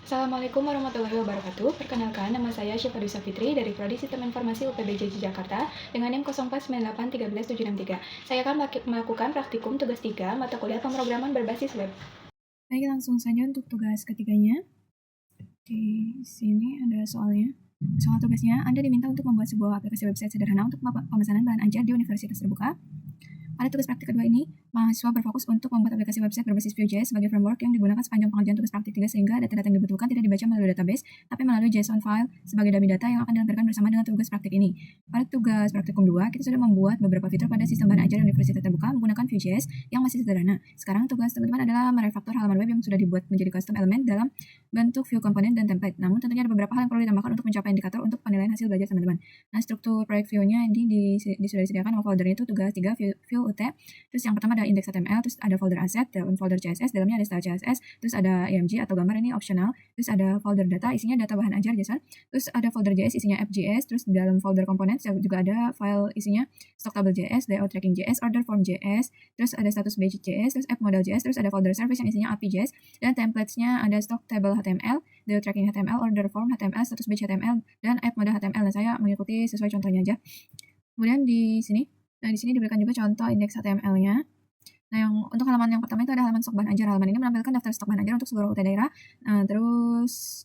Assalamualaikum warahmatullahi wabarakatuh. Perkenalkan, nama saya Syifa Fitri dari Prodi Sistem Informasi UPBJ Jakarta dengan NIM 0498131763. Saya akan melakukan praktikum tugas 3 mata kuliah pemrograman berbasis web. Baik, langsung saja untuk tugas ketiganya. Di sini ada soalnya. Soal tugasnya, Anda diminta untuk membuat sebuah aplikasi website sederhana untuk pemesanan bahan ajar di universitas terbuka. Pada tugas praktik kedua ini, mahasiswa berfokus untuk membuat aplikasi website berbasis Vue.js sebagai framework yang digunakan sepanjang pengerjaan tugas praktik 3 sehingga data-data yang dibutuhkan tidak dibaca melalui database, tapi melalui JSON file sebagai dummy data yang akan dilampirkan bersama dengan tugas praktik ini. Pada tugas praktikum 2, kita sudah membuat beberapa fitur pada sistem bahan ajar universitas terbuka menggunakan Vue.js yang masih sederhana. Sekarang tugas teman-teman adalah merefaktor halaman web yang sudah dibuat menjadi custom element dalam bentuk view component dan template. Namun tentunya ada beberapa hal yang perlu ditambahkan untuk mencapai indikator untuk penilaian hasil belajar teman-teman. Nah, struktur proyek Vue-nya ini sudah disediakan. Foldernya itu tugas 3 Vue UT. Terus yang pertama ada index.html, terus ada folder asset, dalam folder CSS, dalamnya ada style CSS, terus ada img atau gambar, ini optional, terus ada folder data, isinya data bahan ajar JSON, terus ada folder JS, isinya app.js, terus dalam folder components juga ada file isinya stock.table.js, layout tracking.js, order form.js, terus ada status page.js, terus app model.js, terus ada folder service yang isinya API.js, dan templatesnya ada stock table HTML, layout tracking HTML, order form HTML, status page HTML, dan app model HTML. Dan saya mengikuti sesuai contohnya aja. Kemudian di sini diberikan juga contoh indeks HTML-nya. Nah, yang untuk halaman yang pertama itu ada halaman stok bahan ajar. Halaman ini menampilkan daftar stok bahan ajar untuk seluruh UT daerah. Nah, terus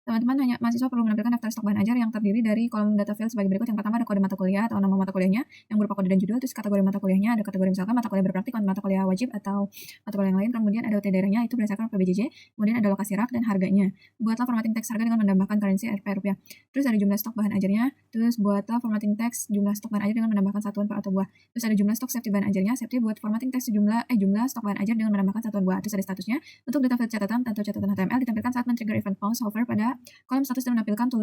teman-teman mahasiswa perlu menampilkan daftar stok bahan ajar yang terdiri dari kolom data field sebagai berikut. Yang pertama ada kode mata kuliah atau nama mata kuliahnya yang berupa kode dan judul, terus kategori mata kuliahnya ada kategori misalkan mata kuliah berpraktik, mata kuliah wajib atau mata kuliah yang lain. Kemudian ada UT daerahnya itu berdasarkan PBJJ, kemudian ada lokasi rak dan harganya. Buatlah formatting teks harga dengan menambahkan currency Rp rupiah. Terus ada jumlah stok bahan ajarnya, terus buatlah formatting teks jumlah stok bahan ajar dengan menambahkan satuan per atau buah. Terus ada jumlah stok safety bahan ajarnya, safety buat formatting teks jumlah stok bahan ajar dengan menambahkan satuan buah. Terus ada statusnya untuk data field catatan atau catatan HTML ditampilkan saat men-trigger event pause hover pada kolom status dan menampilkan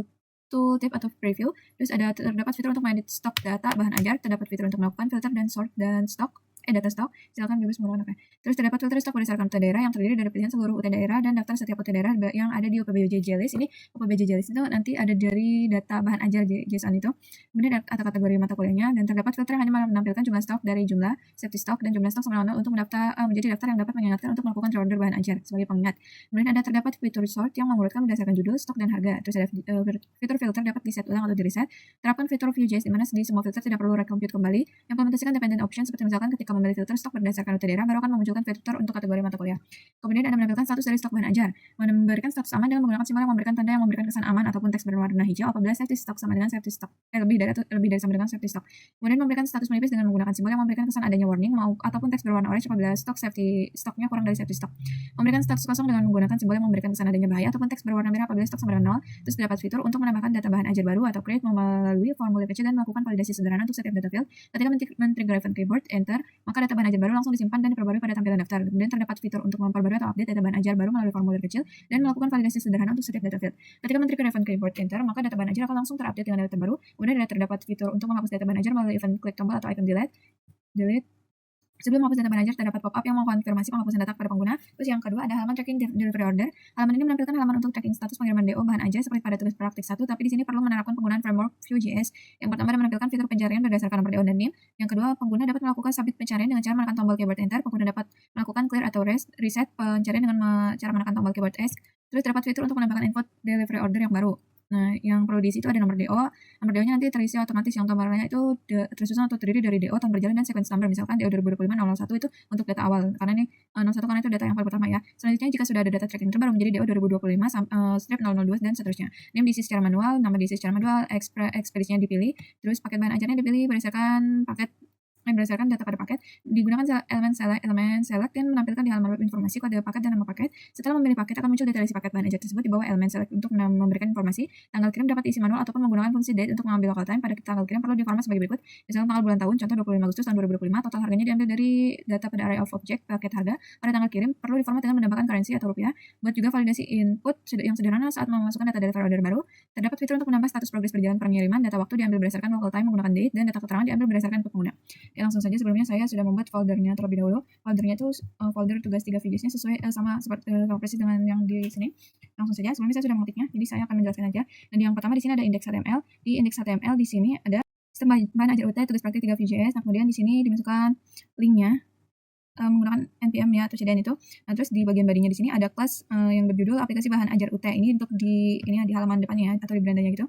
tooltip atau preview. Terus ada terdapat fitur untuk mengedit stok data bahan ajar, terdapat fitur untuk melakukan filter dan sort dan data stok, silakan bebas menggunakan. Terus terdapat filter stok berdasarkan UT daerah yang terdiri dari pilihan seluruh UT daerah dan daftar setiap UT daerah yang ada di UPBJ list. Ini UPBJ list itu nanti ada dari data bahan ajar JSON itu. Kemudian ada kategori mata kuliahnya dan terdapat filter yang hanya menampilkan jumlah stok dari jumlah safety stock dan jumlah stok sama 0 untuk menjadi daftar yang dapat mengingatkan untuk melakukan reorder bahan ajar sebagai pengingat. Kemudian ada terdapat fitur sort yang mengurutkan berdasarkan judul, stok dan harga. Terus ada fitur filter dapat di set ulang atau di reset. Terapkan fitur Vue.js di mana di semua filter tidak perlu recompute kembali. Implementasikan dependent option seperti misalkan ketika memilih filter stok berdasarkan UT daerah baru akan memunculkan fitur untuk kategori mata kuliah. Kemudian ada menampilkan status dari stok bahan ajar, memberikan status aman dengan menggunakan simbol yang memberikan tanda yang memberikan kesan aman ataupun teks berwarna hijau apabila safety stock sama dengan safety stock lebih dari sama dengan safety stock. Kemudian memberikan status menipis dengan menggunakan simbol yang memberikan kesan adanya warning ataupun teks berwarna orange apabila stoknya kurang dari safety stock. Memberikan status kosong dengan menggunakan simbol yang memberikan kesan adanya bahaya ataupun teks berwarna merah apabila stok sama dengan 0. Terus terdapat fitur untuk menambahkan data bahan ajar baru atau create melalui formulir kecil dan melakukan validasi sederhana untuk setiap data field. Ketika men-trigger event keyboard enter, maka data bahan ajar baru langsung disimpan dan diperbarui pada tampilan daftar. Kemudian terdapat fitur untuk memperbarui atau update data bahan ajar baru melalui formulir kecil dan melakukan validasi sederhana untuk setiap data field. Ketika men-trigger event keyboard enter, maka data bahan ajar akan langsung terupdate dengan data baru. Kemudian ada terdapat fitur untuk menghapus data bahan ajar melalui event klik tombol atau icon delete. Sebelum menghapus data bahan ajar, terdapat pop-up yang mengkonfirmasi penghapusan data kepada pengguna. Terus yang kedua ada halaman tracking delivery order. Halaman ini menampilkan halaman untuk tracking status pengiriman DO bahan ajar seperti pada tugas praktik 1, tapi di sini perlu menerapkan penggunaan framework Vue.js. Yang pertama ada menampilkan fitur pencarian berdasarkan nomor DO dan NIM. Yang kedua, pengguna dapat melakukan submit pencarian dengan cara menekan tombol keyboard enter. Pengguna dapat melakukan clear atau reset pencarian dengan cara menekan tombol keyboard S. Terus terdapat fitur untuk menambahkan input delivery order yang baru. Nah, yang perlu diisi itu ada nomor DO. Nomor DO-nya nanti terisi otomatis, yang tombolnya itu tersusun atau terdiri dari DO, tahun berjalan, dan sequence number. Misalkan DO 2025-01 itu untuk data awal, karena ini 01 karena itu data yang paling pertama ya. Selanjutnya jika sudah ada data tracking terbaru menjadi DO 2025-002 dan seterusnya. Ini diisi secara manual, nama diisi secara manual, ekspedisinya dipilih, terus paket bahan ajarnya dipilih berdasarkan data pada paket, digunakan elemen select dan menampilkan di halaman web informasi kode paket dan nama paket. Setelah memilih paket akan muncul detail isi paket bahan ajar tersebut di bawah elemen select untuk memberikan informasi. Tanggal kirim dapat diisi manual ataupun menggunakan fungsi date untuk mengambil local time. Pada tanggal kirim perlu diformat sebagai berikut. Misalkan tanggal bulan tahun, contoh 25 Agustus tahun 2025, total harganya diambil dari data pada array of object paket harga. Pada tanggal kirim perlu diformat dengan menambahkan currency atau rupiah. Buat juga validasi input yang sederhana saat memasukkan data delivery order baru. Terdapat fitur untuk menambah status progres berjalan pengiriman. Data waktu diambil berdasarkan local time menggunakan date dan data keterangan diambil berdasarkan pengguna. Oke, langsung saja. Sebelumnya saya sudah membuat foldernya terlebih dahulu. Foldernya itu folder tugas 3 videosnya sesuai sama persis dengan yang di sini. Langsung saja. Sebelumnya saya sudah mengetiknya, jadi saya akan menjelaskan aja. Dan yang pertama di sini ada index HTML. Di index HTML di sini ada sistem bahan ajar UT tugas praktik 3 Vue.js. Nah, kemudian di sini dimasukkan linknya. menggunakan npm ya atau CDN itu. Nah, terus di bagian bodinya di sini ada kelas yang berjudul aplikasi bahan ajar UT. Ini untuk di halaman depannya ya, atau di berandanya gitu.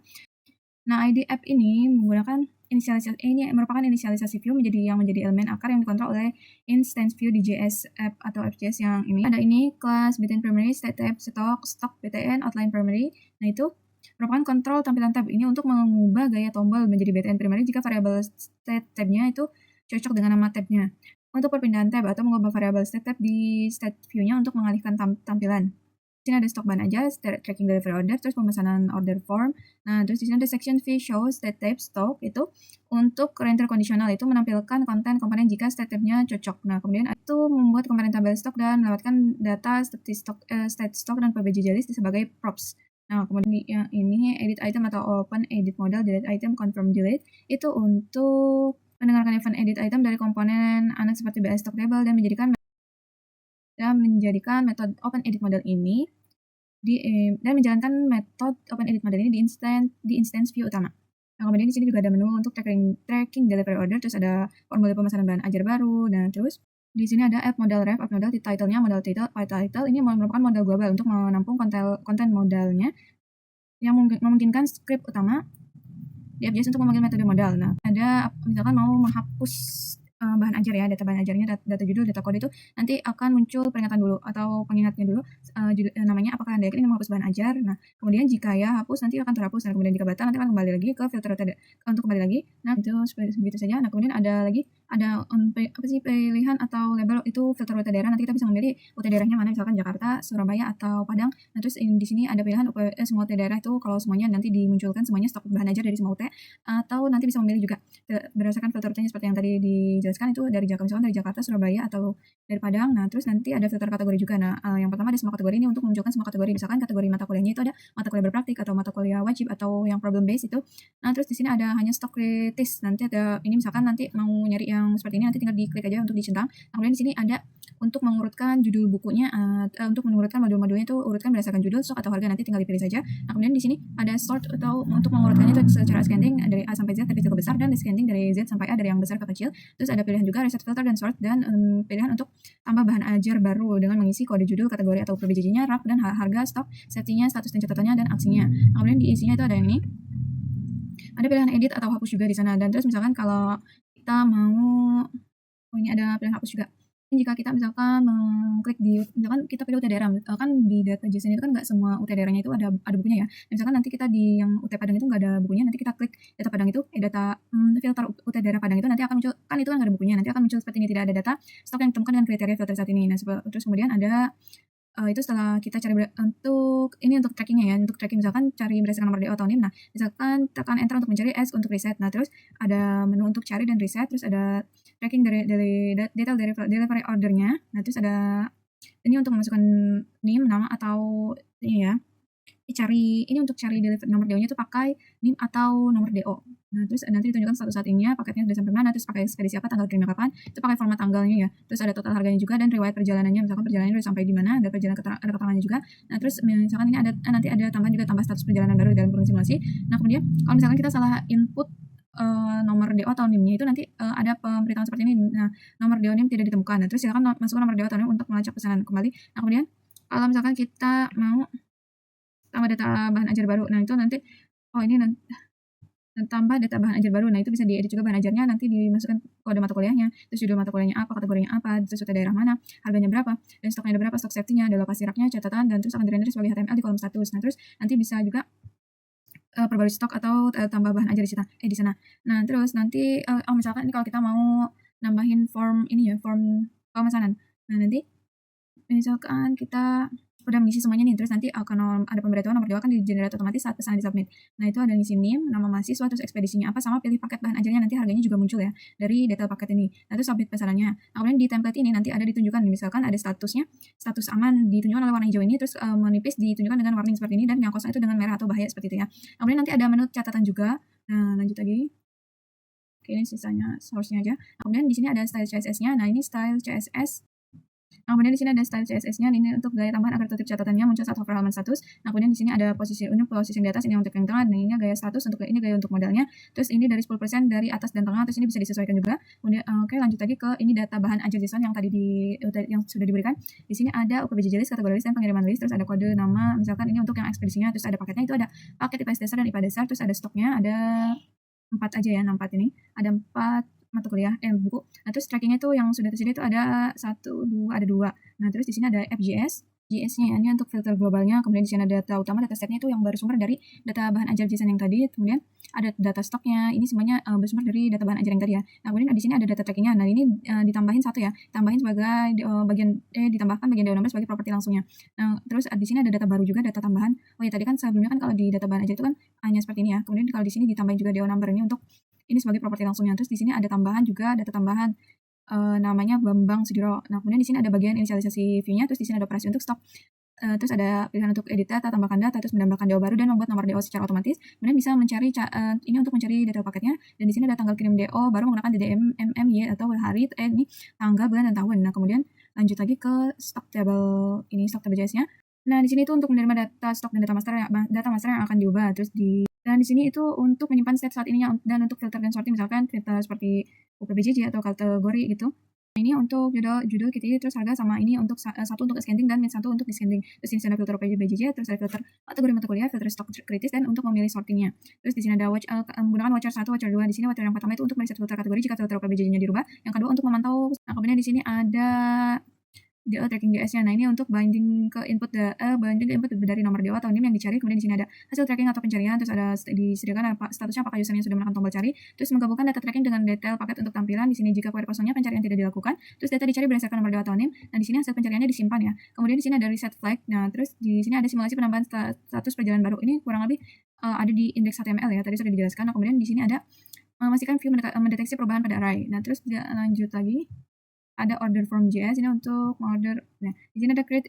Nah, ID app ini menggunakan ini merupakan inisialisasi view menjadi elemen akar yang dikontrol oleh instance view di JS app atau FJS yang ini. Ada ini kelas btn primary, state tab, stock btn, outline primary. Nah, itu merupakan kontrol tampilan tab ini untuk mengubah gaya tombol menjadi btn primary jika variabel state tabnya itu cocok dengan nama tabnya. Untuk perpindahan tab atau mengubah variabel state tab di state view-nya untuk mengalihkan tampilan. Di sini ada stok bahan aja, tracking delivery order, terus pemesanan order form. Nah, terus di sini ada section v show state type stock itu untuk render kondisional itu menampilkan konten komponen jika state type-nya cocok. Nah, kemudian itu membuat komponen tabel stok dan melewatkan data state stock dan PBJJ list sebagai props. Nah, kemudian yang ini edit item atau open edit model, delete item, confirm delete itu untuk mendengarkan event edit item dari komponen anak seperti BS stock table dan menjadikan metode open edit model ini dan menjalankan metode open edit model ini di instance view utama. Nah, kemudian di sini juga ada menu untuk tracking delivery order, terus ada formulir pemesanan bahan ajar baru, dan terus di sini ada app model ref, app model title-nya, model title ini merupakan model global untuk menampung konten modalnya yang memungkinkan script utama di FJS untuk memanggil metode modal. Nah, ada misalkan mau menghapus bahan ajar ya, data bahan ajarnya, data judul, data kode itu nanti akan muncul peringatan dulu atau pengingatnya dulu, namanya apakah Anda yakin ingin menghapus bahan ajar. Nah, kemudian jika ya hapus nanti akan terhapus, dan kemudian jika batal nanti akan kembali lagi ke filter untuk kembali lagi. Nah, itu begitu saja. Nah, kemudian ada pilihan atau label itu filter UT daerah. Nanti kita bisa memilih UT daerahnya mana, misalkan Jakarta, Surabaya, atau Padang. Nah, terus di sini ada pilihan semua UT daerah itu kalau semuanya nanti dimunculkan semuanya stok bahan ajar dari semua UT, atau nanti bisa memilih juga berdasarkan filter UT-nya seperti yang tadi dijelaskan itu dari Jakarta, Surabaya, atau dari Padang. Nah, terus nanti ada filter kategori juga. Nah, yang pertama ada semua kategori ini untuk memunculkan semua kategori. Misalkan kategori mata kuliahnya itu ada mata kuliah berpraktik atau mata kuliah wajib atau yang problem based itu. Nah, terus di sini ada hanya stok kritis. Nanti ada ini misalkan nanti mau nyari yang seperti ini nanti tinggal diklik aja untuk dicentang. Nah, kemudian di sini ada untuk mengurutkan judul bukunya, untuk mengurutkan modul-modulnya itu urutkan berdasarkan judul, stok atau harga, nanti tinggal dipilih saja. Nah, kemudian di sini ada sort atau untuk mengurutkannya itu secara ascending dari A sampai Z dari kecil ke besar, dan descending dari Z sampai A dari yang besar ke kecil. Terus ada pilihan juga reset filter dan sort, dan pilihan untuk tambah bahan ajar baru dengan mengisi kode judul, kategori atau PBJJ-nya, rak, dan harga, stok, safety-nya, status dan catatannya, dan aksinya. Nah, kemudian di isinya itu ada yang ini. Ada pilihan edit atau hapus juga di sana. Dan terus misalkan kalau kita mau ini ada pilihan hapus juga. Jika kita misalkan mengklik misalkan kita pilih UT daerah, kan di data JSON itu kan nggak semua UT daerahnya itu ada bukunya ya. Misalkan nanti kita di yang UT Padang itu nggak ada bukunya, nanti kita klik data Padang itu, filter UT daerah Padang itu nanti akan muncul, kan itu kan nggak ada bukunya, nanti akan muncul seperti ini, tidak ada data stok yang ditemukan dengan kriteria filter saat ini. Nah, terus kemudian ada itu setelah kita cari untuk trackingnya ya, untuk tracking misalkan cari berdasarkan nomor DO atau NIM. Nah, misalkan tekan enter untuk mencari S untuk reset. Nah, terus ada menu untuk cari dan reset, terus ada tracking dari detail dari delivery ordernya. Nah, terus ada ini untuk memasukkan NIM, nama, atau ini ya, untuk cari nomor DO-nya itu pakai NIM atau nomor DO. Nah, terus nanti ditunjukkan status saat ininya, paketnya sudah sampai mana, terus pakai ekspedisi apa, tanggal kirimnya kapan, itu pakai format tanggalnya ya. Terus ada total harganya juga dan riwayat perjalanannya, misalkan perjalanannya udah sampai di mana, ada keterangannya juga. Nah, terus misalkan ini nanti ada tambah status perjalanan baru dalam kurun simulasi. Nah, kemudian kalau misalkan kita salah input nomor DO atau NIM-nya itu nanti ada pemberitahuan seperti ini. Nah, nomor DO NIM tidak ditemukan. Nah, terus silakan masukkan nomor DO atau NIM untuk melacak pesanan kembali. Nah, kemudian kalau misalkan kita mau tambah data bahan ajar baru, nah itu nanti tambah data bahan ajar baru. Nah, itu bisa diedit juga bahan ajarnya, nanti dimasukkan kode mata kuliahnya, terus judul mata kuliahnya apa, kategorinya apa, terus UT daerah mana, harganya berapa, dan stoknya ada berapa, stok safety-nya, ada lokasi raknya, catatan, dan terus akan dirender sebagai HTML di kolom status. Nah, terus nanti bisa juga perbarui stok atau tambah bahan ajar di sana. Nah, terus nanti misalkan ini kalau kita mau nambahin form pemesanan. Nah, nanti misalkan kita udah mengisi semuanya nih, terus nanti akan ada pemberitahuan nomor DO akan di-generate otomatis saat pesanan di-submit. Nah, itu ada ngisi NIM, nama mahasiswa, terus ekspedisinya apa, sama pilih paket bahan ajarnya, nanti harganya juga muncul ya dari detail paket ini. Nah, terus submit pesanannya. Nah, kemudian di template ini nanti ada ditunjukkan, misalkan ada statusnya, status aman ditunjukkan oleh warna hijau ini, terus menipis ditunjukkan dengan warna seperti ini, dan yang kosong itu dengan merah atau bahaya seperti itu ya. Nah, kemudian nanti ada menu catatan juga. Nah, lanjut lagi. Oke, ini sisanya source-nya aja. Nah, kemudian di sini ada style CSS-nya. Nah, ini style CSS Nah, kemudian di sini ada style CSS-nya, ini untuk gaya tambahan agar tertib catatannya muncul saat hover halaman status. Nah, kemudian di sini ada posisi di atas, ini untuk yang tengah, dan ini gaya status, untuk ini gaya untuk modalnya. Terus ini dari 10% dari atas dan tengah, terus ini bisa disesuaikan juga. Kemudian oke, lanjut lagi ke ini data bahan ajar JSON yang tadi yang sudah diberikan. Di sini ada UPBJJ list, kategori list, dan pengiriman list, terus ada kode nama, misalkan ini untuk yang ekspedisinya, terus ada paketnya itu ada paket IPS dasar dan IPA dasar, terus ada stoknya, ada 4 aja ya, 4 ini. Ada 4 mata kuliah, buku. Nah, terus trackingnya itu yang sudah tersedia itu ada 1, 2, ada 2. Nah, terus di sini ada FJS, JS-nya ya, ini untuk filter globalnya. Kemudian di sini ada data utama, data setnya itu yang bersumber dari data bahan ajar JSON yang tadi. Kemudian ada data stoknya, ini semuanya bersumber dari data bahan ajar yang tadi ya. Nah, kemudian di sini ada data trackingnya. Nah, ini ditambahin satu ya, tambahin sebagai ditambahkan bagian DO number sebagai properti langsungnya. Nah, terus di sini ada data baru juga, data tambahan. Oh ya, tadi kan sebelumnya kan kalau di data bahan ajar itu kan hanya seperti ini ya. Kemudian kalau di sini ditambahin juga DO number ini untuk ini sebagai properti langsungnya. Terus di sini ada tambahan juga, data tambahan namanya Bambang Sudiro. Nah, kemudian di sini ada bagian inisialisasi view-nya, terus di sini ada operasi untuk stok. Terus ada pilihan untuk edit data, tambahkan data, terus menambahkan DO baru dan membuat nomor DO secara otomatis. Kemudian bisa mencari ini untuk mencari data paketnya, dan di sini ada tanggal kirim DO baru menggunakan DDM MMY atau hari, ini tanggal, bulan, dan tahun. Nah, kemudian lanjut lagi ke stok table ini, stok table JS-nya. Nah, di sini itu untuk menerima data stok dan data master yang akan diubah. Dan di sini itu untuk menyimpan state saat ininya, dan untuk filter dan sorting, misalkan filter seperti UPBJJ atau kategori gitu. Ini untuk judul KTI, terus harga, sama ini untuk satu untuk scanning dan satu untuk discanning. Terus di sini ada filter UPBJJ, terus ada filter kategori mata kuliah, filter stok kritis, dan untuk memilih sortingnya. Terus di sini ada menggunakan voucher 1, voucher 2. Di sini voucher yang pertama itu untuk meriset filter kategori jika filter UPBJJ-nya dirubah. Yang kedua untuk memantau. Nah, kemudian di sini ada DO tracking JS-nya. Nah, ini untuk binding ke input dari nomor DO atau NIM yang dicari. Kemudian di sini ada hasil tracking atau pencarian, terus ada disediakan statusnya apakah usernya sudah menekan tombol cari, terus menggabungkan data tracking dengan detail paket untuk tampilan. Di sini jika query kosongnya pencarian tidak dilakukan, terus data dicari berdasarkan nomor DO atau NIM. Nah, di sini hasil pencariannya disimpan ya. Kemudian di sini ada reset flag. Nah, terus di sini ada simulasi penambahan status perjalanan baru. Ini kurang lebih ada di index HTML ya, tadi sudah dijelaskan. Nah, kemudian di sini ada memastikan view mendeteksi perubahan pada array. Nah, terus lanjut lagi. Ada order form JS ini untuk order. Nah, di sini ada create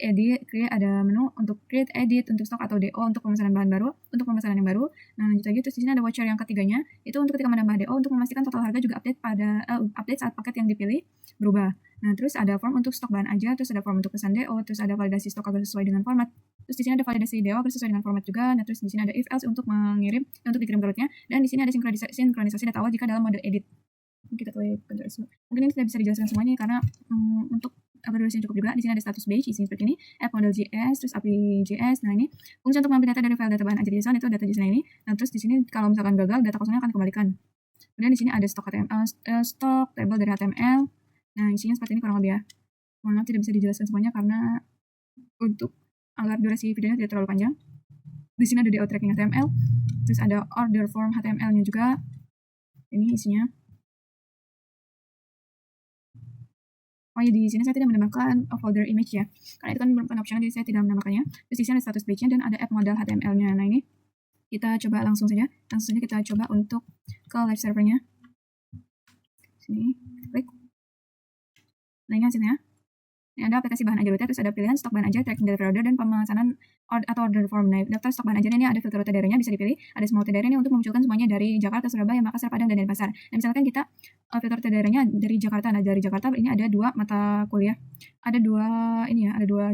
ada menu untuk create edit untuk stok atau DO untuk pemesanan bahan baru, untuk pemesanan yang baru. Nah, lanjut lagi, terus di sini ada voucher yang ketiganya, itu untuk ketika menambah DO untuk memastikan total harga juga update saat paket yang dipilih berubah. Nah, terus ada form untuk stok bahan aja, terus ada form untuk pesan DO, terus ada validasi stok agar sesuai dengan format. Terus di sini ada validasi DO agar sesuai dengan format juga. Nah, terus di sini ada if else untuk dikirim ke rootnya, dan di sini ada sinkronisasi data awal jika dalam mode edit. Kita klik Ctrl. Mungkin ini tidak bisa dijelaskan semuanya karena untuk agar durasinya cukup juga. Di sini ada status page, isinya seperti ini, app model JS, terus API JS. Nah, ini fungsi untuk mengambil data dari file data bahan ajar JSON, itu data JSON ini. Nah, terus di sini kalau misalkan gagal, data kosongnya akan dikembalikan. Kemudian di sini ada stok table dari HTML. Nah, isinya seperti ini kurang lebih ya. Mohon maaf tidak bisa dijelaskan semuanya karena untuk agar durasi videonya tidak terlalu panjang. Di sini ada DO tracking HTML, terus ada order form HTML-nya juga. Ini isinya. Oh ya, di sini saya tidak menambahkan folder image ya, karena itu kan merupakan opsional, jadi saya tidak menambahkannya. Terus di sini ada status page-nya dan ada app model HTML-nya. Nah, ini kita coba langsung saja kita coba untuk ke live servernya. Sini, klik. Nah, ini hasilnya. Ini ada aplikasi bahan ajar UT, terus ada pilihan stok bahan ajar, tracking delivery order, dan pemesanan atau order form. Nah, daftar stok bahan ajar ini ada filter rute daerahnya bisa dipilih, ada semua rute daerah ini untuk memunculkan semuanya dari Jakarta, Surabaya, Makassar, Padang, dan Denpasar. Dan misalkan kita filter rute daerahnya dari Jakarta. Nah, dari Jakarta ini ada 2 mata kuliah, ada 2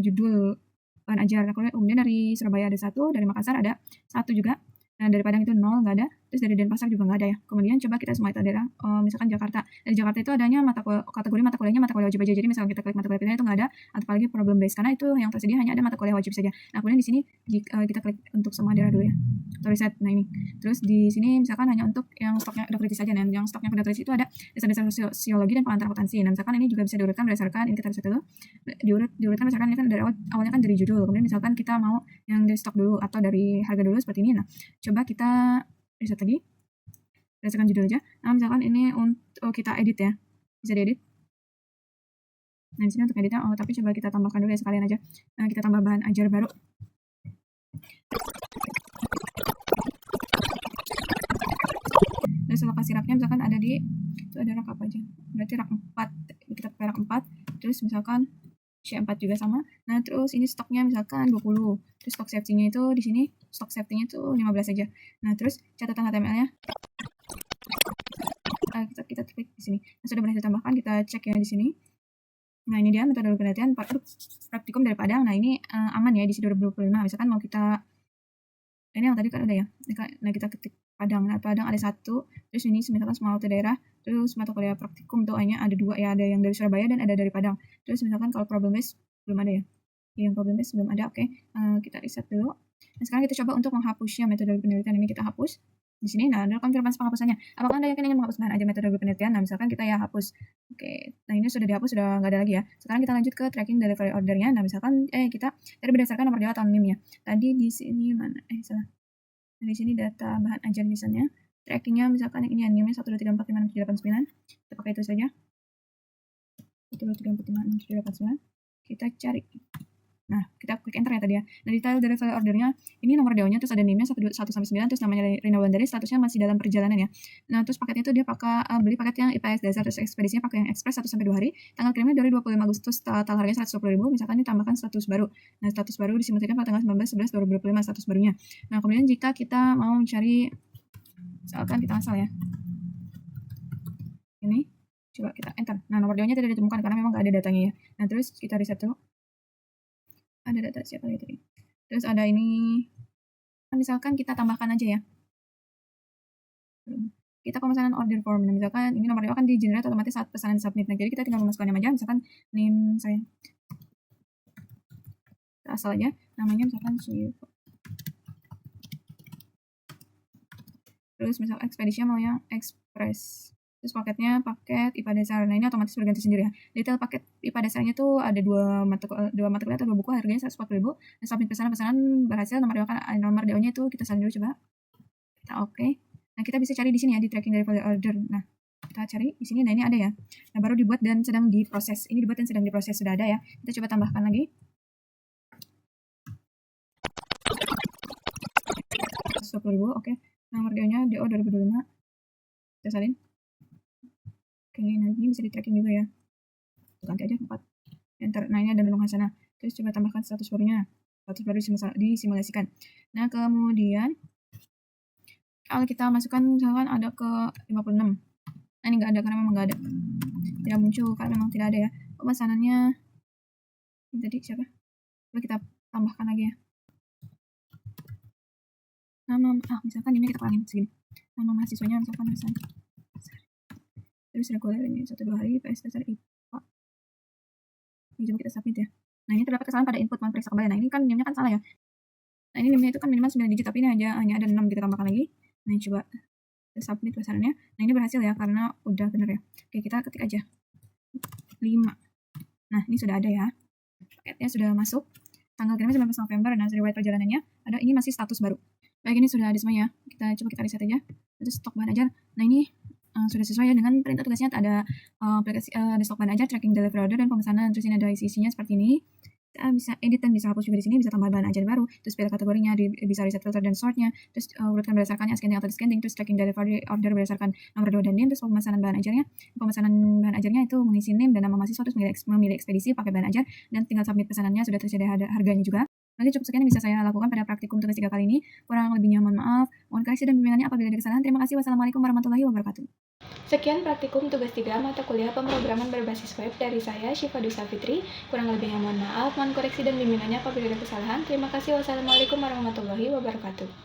judul bahan ajar. Kemudian dari Surabaya ada 1, dari Makassar ada 1 juga. Nah, dari Padang itu 0, nggak ada. Terus dari Denpasar juga nggak ada ya. Kemudian coba kita semua itu daerah, misalkan Jakarta. Dari Jakarta itu adanya kategori mata kuliahnya mata kuliah wajib aja. Jadi misalkan kita klik mata kuliah pilihan itu nggak ada, apalagi problem base, karena itu yang tersedia hanya ada mata kuliah wajib saja. Nah, kemudian di sini kita klik untuk semua daerah dulu ya. Atau reset. Nah, ini. Terus di sini misalkan hanya untuk yang stoknya udah kritis saja. Nah, yang stoknya udah kritis itu ada dasar-dasar sosiologi dan pengantar akuntansi. Nah, misalkan ini juga bisa diurutkan berdasarkan, ini kita reset dulu. Diurutkan berdasarkan ini kan dari awalnya kan dari judul. Kemudian misalkan kita mau yang dari stok dulu atau dari harga dulu seperti ini. Nah, coba kita reset tadi, berdasarkan judul aja. Nah, misalkan ini untuk kita edit ya, bisa diedit. Nah, di sini untuk editnya, tapi coba kita tambahkan dulu ya sekalian aja. Nah, kita tambah bahan ajar baru. Terus lokasi raknya misalkan ada di, itu ada rak apa aja, berarti rak 4, kita pakai rak 4, terus misalkan C4 juga sama. Nah, terus ini stoknya misalkan 20. Terus stok safety-nya itu di sini, stok safety-nya itu 15 aja. Nah, terus catatan HTML-nya kita klik di sini. Nah, sudah berhasil tambahkan, kita cek ya di sini. Nah, ini dia metode penelitian praktikum dari Padang. Nah, ini aman ya di 2025. Misalkan mau kita ini yang tadi kan ada ya. Nah, kita ketik Padang. Nah, Padang ada 1, terus ini misalkan semua auto daerah, terus mata kuliah praktikum tuh hanya ada 2 ya, ada yang dari Surabaya dan ada dari Padang. Terus misalkan kalau problem based belum ada ya. Yang problem based belum ada, oke. Kita reset dulu. Nah, sekarang kita coba untuk menghapusnya metode penelitian ini kita hapus. Di sini, nah, ada konfirmasi penghapusannya. Apakah Anda yakin ingin menghapus bahan ajar metode penelitian? Nah, misalkan kita ya hapus. Oke, nah ini sudah dihapus, sudah nggak ada lagi ya. Sekarang kita lanjut ke tracking delivery ordernya. Nah, misalkan kita tadi berdasarkan nomor dewa atau NIM ya. Tadi di sini mana? Salah. Nah, di sini data bahan ajar misalnya. Trackingnya misalkan yang ini ya, NIM-nya 123456789. Kita pakai itu saja. 123456789. Kita cari. Nah, kita klik enter ya tadi ya. Nah, detail delivery ordernya, ini nomor DO-nya, terus ada NIM-nya 1-9, terus namanya Rina Wulandari, statusnya masih dalam perjalanan ya. Nah, terus paketnya itu dia pakai beli paket yang IPS dasar, terus ekspedisinya pakai yang ekspres 1-2 hari. Tanggal kirimnya dari 25 Agustus, total harganya 120.000, misalkan ditambahkan status baru. Nah, status baru disimulasikan pada tanggal 19/11/2025 status barunya. Nah, kemudian jika kita mau mencari, misalkan kita asal ya. Ini, coba kita enter. Nah, nomor DO-nya tidak ditemukan karena memang nggak ada datanya ya. Nah, terus kita reset dulu. Ada data siapa lagi tadi? Terus ada ini, nah, misalkan kita tambahkan aja ya. Kita pemesanan order form. Nah, misalkan ini nomor DO akan di-generate otomatis saat pesanan submit. Nah, jadi kita tinggal memasukkan nama aja, misalkan name saya. Kita asal aja, namanya misalkan Syifa. Terus misal ekspedisinya mau yang express. Terus paketnya paket IPA dasar. Nah, ini otomatis berganti sendiri ya. Detail paket IPA dasarnya tuh ada 2 mata kuliah atau 2 buku, harganya 140.000. Nah, submit pesanan berhasil, nomor DO-nya itu kita salin dulu coba. Kita oke. Nah, kita bisa cari di sini ya, di tracking delivery order. Nah, kita cari di sini. Nah, ini ada ya. Nah, baru dibuat dan sedang diproses. Ini dibuat dan sedang diproses, sudah ada ya. Kita coba tambahkan lagi. 120.000, oke. Nomor DO-nya DO 2025. Kita salin. Oke, nah ini bisa di tracking juga ya. Ganti aja 4. Enter. Nah, ini ada Nurul Hasanah. Terus coba tambahkan status barunya. Status baru disimulasikan. Nah, kemudian kalau kita masukkan misalkan ada ke 56. Nah, ini nggak ada karena memang nggak ada. Tidak muncul karena memang tidak ada ya. Pemesanannya ini tadi siapa? Coba kita tambahkan lagi ya. Nama, misalkan ini kita kurangin segini. Nama mahasiswanya misalkan Hasan. Terus reguler ini 1-2 hari, PS dasar IPA. Ini coba kita submit ya. Nah, ini terdapat kesalahan pada input mohon periksa kembali. Nah, ini kan NIM-nya kan salah ya. Nah, ini NIM-nya itu kan minimal 9 digit, tapi ini hanya ada 6, kita tambahkan lagi. Nah, coba kita submit pesanannya. Nah, ini berhasil ya karena udah bener ya. Oke, kita ketik aja 5. Nah, ini sudah ada ya. Paketnya sudah masuk. Tanggal kirimnya 19 November. Nah, riwayat perjalanannya ada, ini masih status baru. Baik, ini sudah ada semuanya. Kita coba kita reset aja. Terus stok bahan ajar. Nah, ini sudah sesuai ya dengan perintah tugasnya. Ada aplikasi, ada stok bahan ajar, tracking delivery order dan pemesanan. Terus ini ada isinya seperti ini. Kita bisa edit dan bisa hapus juga di sini, bisa tambah bahan ajar baru. Terus pilih kategorinya, bisa reset filter dan sortnya. Terus urutkan berdasarkan scanning atau scanning. Terus tracking delivery order berdasarkan nomor DO dan NIM. Terus pemesanan bahan ajarnya. Pemesanan bahan ajarnya itu mengisi NIM dan nama mahasiswa, terus memilih ekspedisi pakai bahan ajar dan tinggal submit pesanannya, sudah tersedia harganya juga. Oke, cukup sekian yang bisa saya lakukan pada praktikum tugas 3 kali ini. Kurang lebihnya mohon maaf. Mohon koreksi dan bimbingannya apabila ada kesalahan. Terima kasih. Wassalamualaikum warahmatullahi wabarakatuh. Sekian praktikum tugas 3 mata kuliah pemrograman berbasis web dari saya, Syifa Dusa Fitri. Kurang lebihnya mohon maaf, mohon koreksi dan bimbingannya apabila ada kesalahan. Terima kasih. Wassalamualaikum warahmatullahi wabarakatuh.